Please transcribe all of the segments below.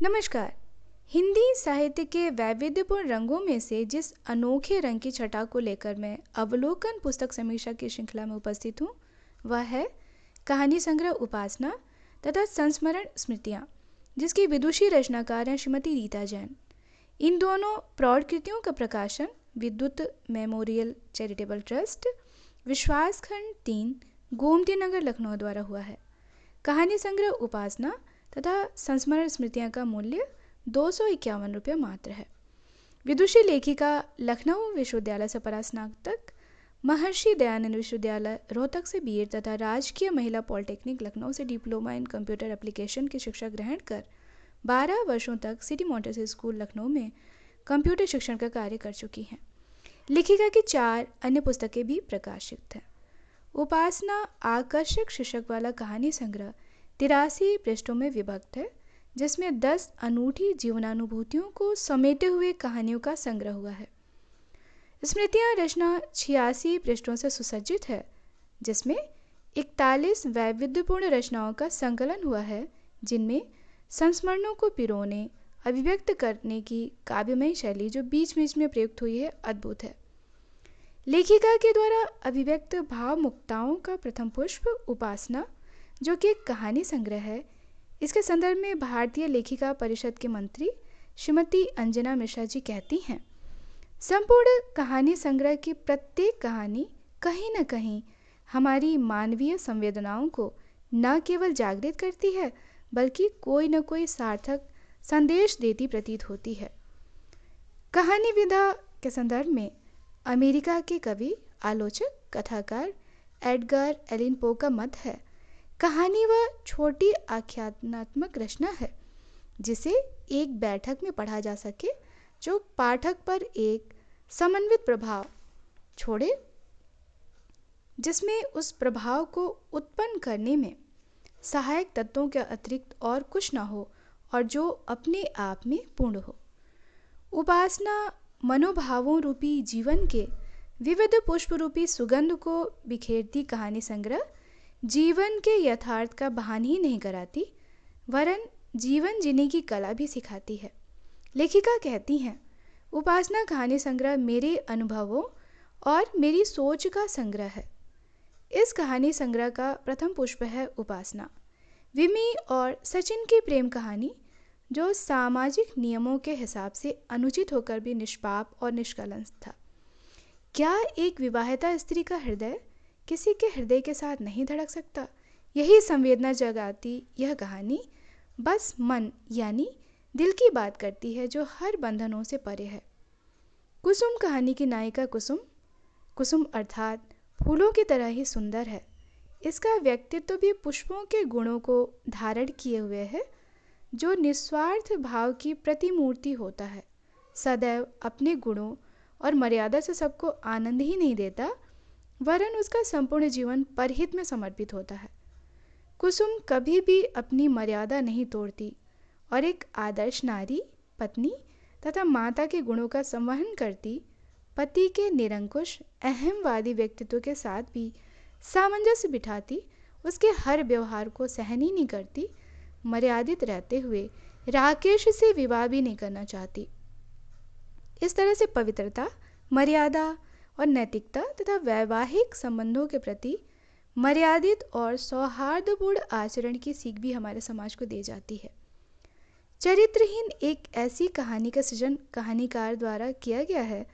नमस्कार। हिंदी साहित्य के वैविध्यपूर्ण रंगों में से जिस अनोखे रंग की छटा को लेकर मैं अवलोकन पुस्तक समीक्षा की श्रृंखला में उपस्थित हूँ, वह है कहानी संग्रह उपासना तथा संस्मरण स्मृतियाँ, जिसकी विदुषी रचनाकार हैं श्रीमती रीता जैन। इन दोनों प्रौढ़ कृतियों का प्रकाशन विद्युत मेमोरियल चैरिटेबल ट्रस्ट, विश्वास खंड 3, गोमती नगर, लखनऊ द्वारा हुआ है। कहानी संग्रह उपासना तथा संस्मरण स्मृतियाँ का मूल्य 251 रुपये मात्र है। विदुषी लेखिका लखनऊ विश्वविद्यालय से परास्नातक, महर्षि दयानंद विश्वविद्यालय रोहतक से बीएड तथा राजकीय महिला पॉलिटेक्निक लखनऊ से डिप्लोमा इन कंप्यूटर एप्लीकेशन की शिक्षा ग्रहण कर 12 वर्षों तक सिटी मॉन्टेसरी स्कूल लखनऊ में कंप्यूटर शिक्षण का कार्य कर चुकी हैं। लेखिका की 4 अन्य पुस्तकें भी प्रकाशित हैं। उपासना आकर्षक शीर्षक वाला कहानी संग्रह 83 पृष्ठों में विभक्त है, जिसमें 10 अनूठी जीवनानुभूतियों को समेटे हुए कहानियों का संग्रह हुआ है। स्मृतियाँ रचना 86 पृष्ठों से सुसज्जित है, जिसमें 41 वैविध्यपूर्ण रचनाओं का संकलन हुआ है, जिनमें संस्मरणों को पिरोने, अभिव्यक्त करने की काव्यमयी शैली जो बीच बीच में प्रयुक्त हुई है, अद्भुत है। लेखिका के द्वारा अभिव्यक्त भावमुक्ताओं का प्रथम पुष्प उपासना, जो कि एक कहानी संग्रह है, इसके संदर्भ में भारतीय लेखिका परिषद के मंत्री श्रीमती अंजना मिश्रा जी कहती हैं, संपूर्ण कहानी संग्रह की प्रत्येक कहानी कहीं न कहीं हमारी मानवीय संवेदनाओं को न केवल जागृत करती है, बल्कि कोई न कोई सार्थक संदेश देती प्रतीत होती है। कहानी विधा के संदर्भ में अमेरिका के कवि, आलोचक, कथाकार एडगर एलन पो का मत है, कहानी वह छोटी आख्यानात्मक रचना है जिसे एक बैठक में पढ़ा जा सके, जो पाठक पर एक समन्वित प्रभाव छोड़े, जिसमें उस प्रभाव को उत्पन्न करने में सहायक तत्वों के अतिरिक्त और कुछ न हो और जो अपने आप में पूर्ण हो। उपासना मनोभावों रूपी जीवन के विविध पुष्प रूपी सुगंध को बिखेरती कहानी संग्रह जीवन के यथार्थ का बहान ही नहीं कराती, वरन जीवन जीने की कला भी सिखाती है। लेखिका कहती हैं, उपासना कहानी संग्रह मेरे अनुभवों और मेरी सोच का संग्रह है। इस कहानी संग्रह का प्रथम पुष्प है उपासना, विमी और सचिन की प्रेम कहानी, जो सामाजिक नियमों के हिसाब से अनुचित होकर भी निष्पाप और निष्कलंक था। क्या एक विवाहिता स्त्री का हृदय किसी के हृदय के साथ नहीं धड़क सकता? यही संवेदना जगाती यह कहानी बस मन यानी दिल की बात करती है, जो हर बंधनों से परे है। कुसुम कहानी की नायिका कुसुम, कुसुम अर्थात फूलों की तरह ही सुंदर है। इसका व्यक्तित्व भी पुष्पों के गुणों को धारण किए हुए है, जो निस्वार्थ भाव की प्रतिमूर्ति होता है। सदैव अपने गुणों और मर्यादा से सबको आनंद ही नहीं देता, वरन उसका संपूर्ण जीवन परहित में समर्पित होता है। कुसुम कभी भी अपनी मर्यादा नहीं तोड़ती और एक आदर्श नारी, पत्नी तथा माता के गुणों का संवहन करती पति के निरंकुश अहमवादी व्यक्तित्व के साथ भी सामंजस्य बिठाती उसके हर व्यवहार को सहन ही नहीं करती, मर्यादित रहते हुए राकेश से विवाह भी नहीं करना चाहती। इस तरह से पवित्रता, मर्यादा और नैतिकता तथा वैवाहिक संबंधों के प्रति मर्यादित और सौहार्दपूर्ण आचरण की सीख भी हमारे समाज को दी जाती है। चरित्रहीन एक ऐसी कहानी का सृजन कहानीकार द्वारा किया गया है,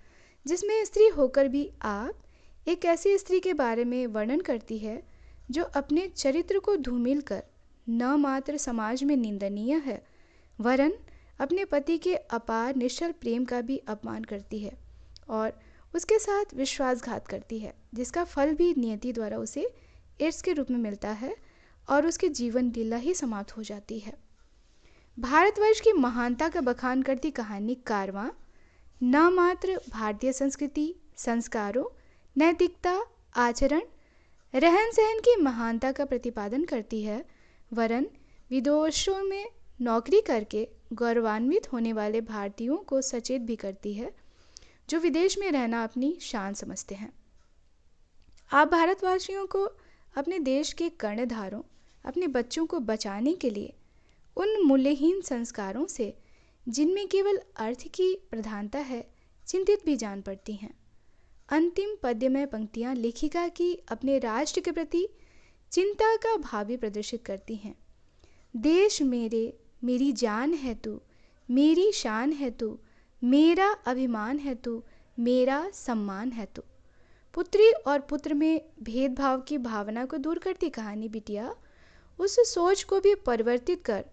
जिसमें स्त्री होकर भी आप एक ऐसी स्त्री के बारे में वर्णन करती है जो अपने चरित्र को धूमिल कर न मात्र समाज में निंदनीय है, वरन अपने पति के अपार निश्चल प्रेम का भी अपमान करती है और उसके साथ विश्वासघात करती है, जिसका फल भी नियति द्वारा उसे ईर्ष्या के रूप में मिलता है और उसकी जीवन लीला ही समाप्त हो जाती है। भारतवर्ष की महानता का बखान करती कहानी कारवां न मात्र भारतीय संस्कृति, संस्कारों, नैतिकता, आचरण, रहन सहन की महानता का प्रतिपादन करती है, वरन विदेशों में नौकरी करके गौरवान्वित होने वाले भारतीयों को सचेत भी करती है, जो विदेश में रहना अपनी शान समझते हैं। आप भारतवासियों को अपने देश के कर्णधारों, अपने बच्चों को बचाने के लिए उन मूल्यहीन संस्कारों से जिनमें केवल अर्थ की प्रधानता है चिंतित भी जान पड़ती हैं। अंतिम पद्य में पंक्तियां लेखिका की अपने राष्ट्र के प्रति चिंता का भाव भी प्रदर्शित करती हैं। देश मेरे, मेरी जान है तू, मेरी शान है तू, मेरा अभिमान है तू, मेरा सम्मान है तू। पुत्री और पुत्र में भेदभाव की भावना को दूर करती कहानी बिटिया उस सोच को भी परिवर्तित कर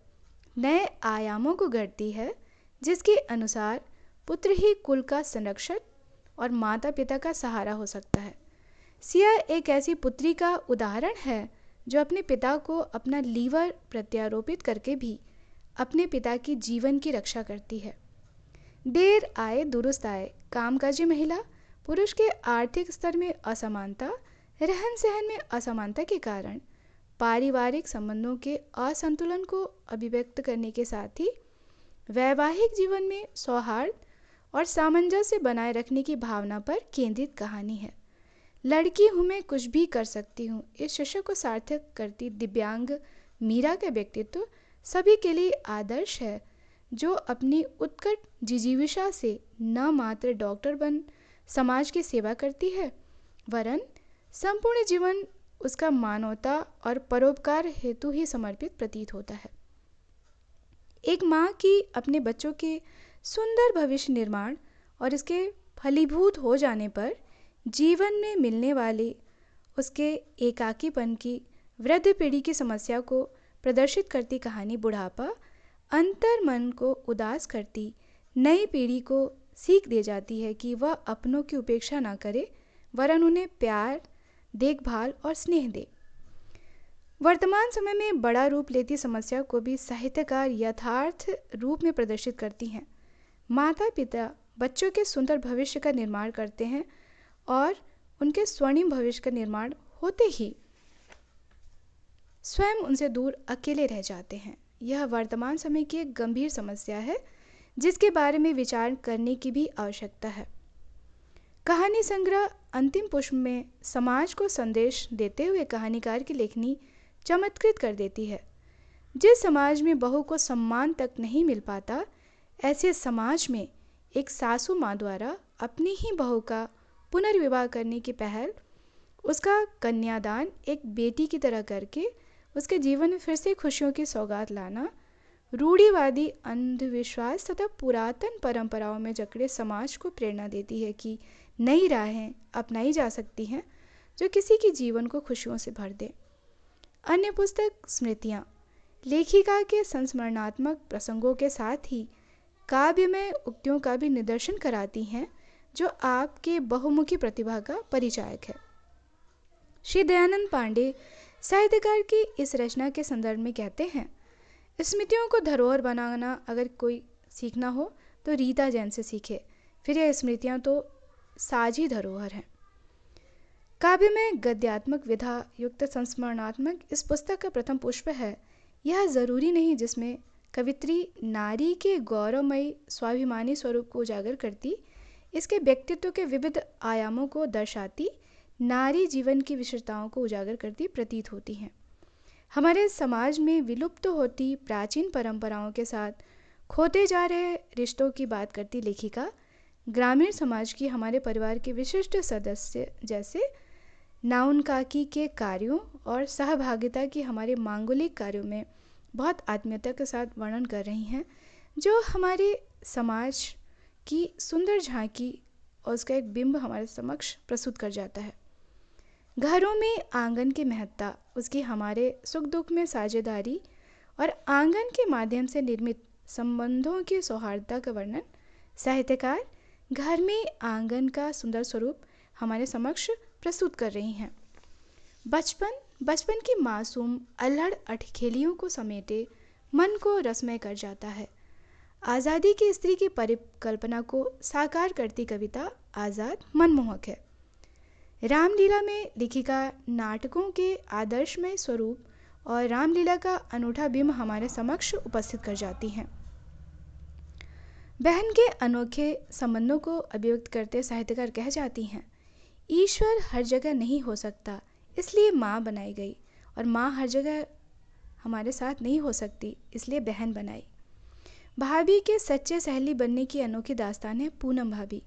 नए आयामों को गढ़ती है, जिसके अनुसार पुत्र ही कुल का संरक्षक और माता पिता का सहारा हो सकता है। सिया एक ऐसी पुत्री का उदाहरण है जो अपने पिता को अपना लीवर प्रत्यारोपित करके भी अपने पिता की जीवन की रक्षा करती है। देर आए दुरुस्त आए, कामकाजी महिला पुरुष के आर्थिक स्तर में असमानता, रहन सहन में असमानता के कारण पारिवारिक संबंधों के असंतुलन को अभिव्यक्त करने के साथ ही वैवाहिक जीवन में सौहार्द और सामंजस्य बनाए रखने की भावना पर केंद्रित कहानी है। लड़की हूँ मैं कुछ भी कर सकती हूँ, इस शिष्य को सार्थक करती दिव्यांग मीरा का व्यक्तित्व सभी के लिए आदर्श है, जो अपनी उत्कट जिजीविषा से न मात्र डॉक्टर बन समाज की सेवा करती है, वरन संपूर्ण जीवन उसका मानवता और परोपकार हेतु ही समर्पित प्रतीत होता है। एक माँ की अपने बच्चों के सुंदर भविष्य निर्माण और इसके फलीभूत हो जाने पर जीवन में मिलने वाले उसके एकाकीपन की वृद्ध पीढ़ी की समस्या को प्रदर्शित करती कहानी बुढ़ापा अंतर मन को उदास करती नई पीढ़ी को सीख दे जाती है कि वह अपनों की उपेक्षा ना करे, वरन उन्हें प्यार, देखभाल और स्नेह दे। वर्तमान समय में बड़ा रूप लेती समस्या को भी साहित्यकार यथार्थ रूप में प्रदर्शित करती हैं। माता पिता बच्चों के सुंदर भविष्य का निर्माण करते हैं और उनके स्वर्णिम भविष्य का निर्माण होते ही स्वयं उनसे दूर अकेले रह जाते हैं। यह वर्तमान समय की एक गंभीर समस्या है, जिसके बारे में विचार करने की भी आवश्यकता है। कहानी संग्रह अंतिम पुष्प में समाज को संदेश देते हुए कहानीकार की लेखनी चमत्कृत कर देती है। जिस समाज में बहू को सम्मान तक नहीं मिल पाता, ऐसे समाज में एक सासू माँ द्वारा अपनी ही बहू का पुनर्विवाह करने की पहल, उसका कन्यादान एक बेटी की तरह करके उसके जीवन में फिर से खुशियों की सौगात लाना, रूढ़िवादी अंधविश्वास तथा पुरातन परंपराओं में जकड़े समाज को प्रेरणा देती है कि नई राहें अपनाई जा सकती हैं जो किसी के जीवन को खुशियों से भर दे। अन्य पुस्तक स्मृतियाँ लेखिका के संस्मरणात्मक प्रसंगों के साथ ही काव्य में उक्तियों का भी निदर्शन कराती हैं, जो आपके बहुमुखी प्रतिभा का परिचायक है। श्री दयानंद पांडे साहित्यकार की इस रचना के संदर्भ में कहते हैं, स्मृतियों को धरोहर बनाना अगर कोई सीखना हो तो रीता जैन से सीखे, फिर यह स्मृतियाँ तो साझी धरोहर हैं। काव्य में गद्यात्मक विधा युक्त संस्मरणात्मक इस पुस्तक का प्रथम पुष्प है। यह जरूरी नहीं जिसमें कवित्री नारी के गौरवमयी स्वाभिमानी स्वरूप को उजागर करती, इसके व्यक्तित्व के विविध आयामों को दर्शाती नारी जीवन की विशेषताओं को उजागर करती प्रतीत होती हैं। हमारे समाज में विलुप्त होती प्राचीन परंपराओं के साथ खोते जा रहे रिश्तों की बात करती लेखिका ग्रामीण समाज की हमारे परिवार के विशिष्ट सदस्य जैसे नाउन काकी के कार्यों और सहभागिता की हमारे मांगलिक कार्यों में बहुत आत्मीयता के साथ वर्णन कर रही हैं, जो हमारे समाज की सुंदर झांकी और उसका एक बिंब हमारे समक्ष प्रस्तुत कर जाता है। घरों में आंगन की महत्ता, उसकी हमारे सुख दुख में साझेदारी और आंगन के माध्यम से निर्मित संबंधों की सौहार्दता का वर्णन साहित्यकार घर में आंगन का सुंदर स्वरूप हमारे समक्ष प्रस्तुत कर रही हैं। बचपन की मासूम अल्हड़ अठखेलियों को समेटे मन को रसमय कर जाता है। आज़ादी की स्त्री की परिकल्पना को साकार करती कविता आज़ाद मनमोहक है। रामलीला में लेखिका नाटकों के आदर्शमय स्वरूप और रामलीला का अनूठा बिंब हमारे समक्ष उपस्थित कर जाती हैं। बहन के अनोखे संबंधों को अभिव्यक्त करते साहित्यकार कह जाती हैं, ईश्वर हर जगह नहीं हो सकता, इसलिए माँ बनाई गई और माँ हर जगह हमारे साथ नहीं हो सकती, इसलिए बहन बनाई। भाभी के सच्चे सहेली बनने की अनोखी दास्तान है पूनम भाभी।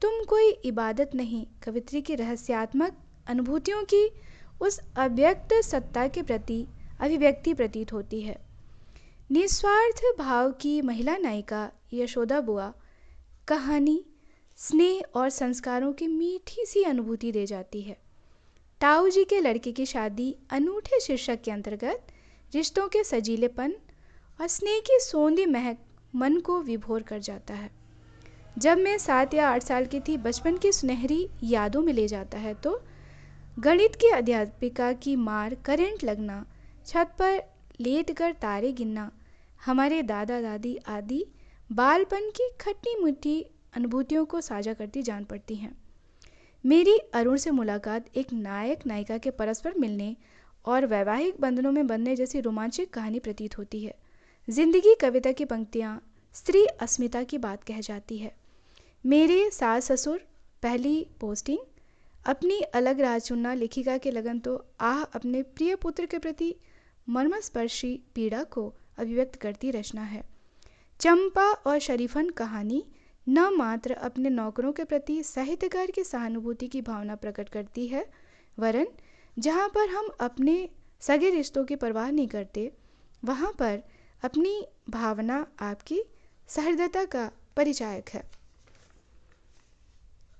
तुम कोई इबादत नहीं, कवित्री की रहस्यात्मक अनुभूतियों की उस अव्यक्त सत्ता के प्रति अभिव्यक्ति प्रतीत होती है। निस्वार्थ भाव की महिला नायिका यशोदा बुआ कहानी स्नेह और संस्कारों की मीठी सी अनुभूति दे जाती है। ताऊ जी के लड़के की शादी अनूठे शीर्षक के अंतर्गत रिश्तों के सजीलेपन और स्नेह की सौंधी महक मन को विभोर कर जाता है। जब मैं 7 या 8 साल की थी, बचपन की सुनहरी यादों में ले जाता है तो गणित की अध्यापिका की मार, करंट लगना, छत पर लेटकर तारे गिनना, हमारे दादा दादी आदि बालपन की खट्टी मीठी अनुभूतियों को साझा करती जान पड़ती हैं। मेरी अरुण से मुलाकात एक नायक नायिका के परस्पर मिलने और वैवाहिक बंधनों में बंधने जैसी रोमांचक कहानी प्रतीत होती है। जिंदगी कविता की पंक्तियाँ स्त्री अस्मिता की बात कह जाती है। मेरे सास ससुर, पहली पोस्टिंग, अपनी अलग राह चुनना, लेखिका के लगन तो आह अपने प्रिय पुत्र के प्रति मर्मस्पर्शी पीड़ा को अभिव्यक्त करती रचना है। चंपा और शरीफन कहानी न मात्र अपने नौकरों के प्रति साहित्यकार की सहानुभूति की भावना प्रकट करती है, वरन जहाँ पर हम अपने सगे रिश्तों की परवाह नहीं करते, वहाँ पर अपनी भावना आपकी सहृदयता का परिचायक है।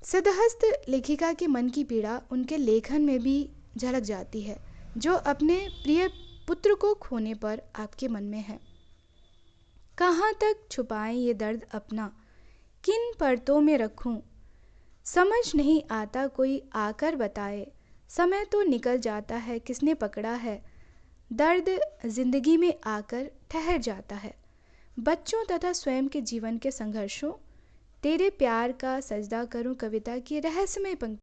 सिद्धहस्त लेखिका के मन की पीड़ा उनके लेखन में भी झलक जाती है, जो अपने प्रिय पुत्र को खोने पर आपके मन में है। कहाँ तक छुपाएं ये दर्द अपना, किन परतों में रखूं, समझ नहीं आता कोई आकर बताए, समय तो निकल जाता है किसने पकड़ा है, दर्द जिंदगी में आकर ठहर जाता है। बच्चों तथा स्वयं के जीवन के संघर्षों, तेरे प्यार का सजदा करूं कविता की रहस्यमय पंक्ति